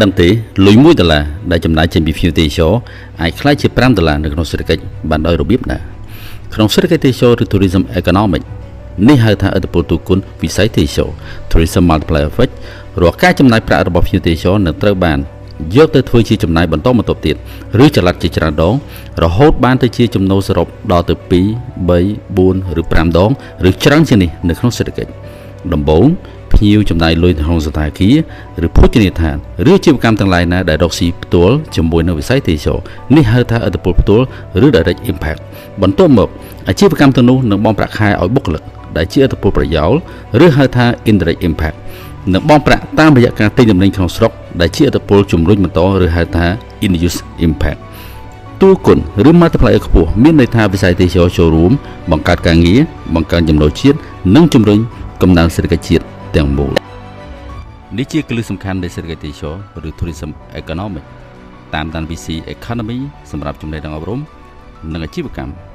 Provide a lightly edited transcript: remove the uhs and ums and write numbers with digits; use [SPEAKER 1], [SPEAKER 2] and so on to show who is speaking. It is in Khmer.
[SPEAKER 1] ដឹងទេលុយ$1ដែលចំណាយចេញពីភ្ញៀវទេសចរអាចក្លាយជា$5នៅក្នុងសេដ្ឋកិច្ចបានដោយរបៀបណាក្នុងសេដ្ឋកិច្ចទេសចរឬ tourism economic នេះហៅថាឥទ្ធិពលទូគុណវិស័យទេសចរ tourism multiplier effect រាល់ការចំណាយប្រាក់របស់ភ្ញៀវទេសចរនឹងត្រូវបានយកទៅធ្វើជាចំណាយបន្តបន្ទាប់ទៀតឬចល័តជាច្រើនដងរហូតបានទៅជាចំណូលសរុបដល់ទៅ2 3 4ឬ5ដងឬច្រើនជាងនេះនៅក្នុងសេដ្ឋកិច្ចដំបូងភ្ញៀវចំណាយលុយក្នុងសណ្ឋាគារឬភោជនីយដ្ឋានឬអាជីវកម្មទាំងឡាយណាដែលរកស៊ីផ្ទាល់ជាមួយនឹងវិស័យទេសចរនេះហៅថាឥទ្ធិពលផ្ទាល់ឬ direct impact បន្ទាប់មកអាជីវកម្មទាំងនោះនឹងបង់ប្រាក់ខែឲ្យបុគ្គលិកដែលជាឥទ្ធិពលប្រយោលឬហៅថា indirect impact នឹងបង់ប្រាក់តាមរយៈការទិញទំនិញក្នុងស្រុកដែលជាឥទ្ធិពលជំរុញបន្តឬហៅថា induced impact ទូគុណឬ multiplier ខ្ពស់មានន័យថាវិស័យទេសចរចូលរួមបង្កើតការងារបង្កើនចំណូលជាតិនិងជំរុញកំណើនសេដ្ឋកិច្ចជាតិទាំងមូលនេះជាគន្លឹះសំខាន់នៃសេដ្ឋកិច្ចទេសចរឬ tourism economic តាមដាន VC economy សម្រាប់ចំណេះដឹងអប់រំនិងអាជីវកម្ម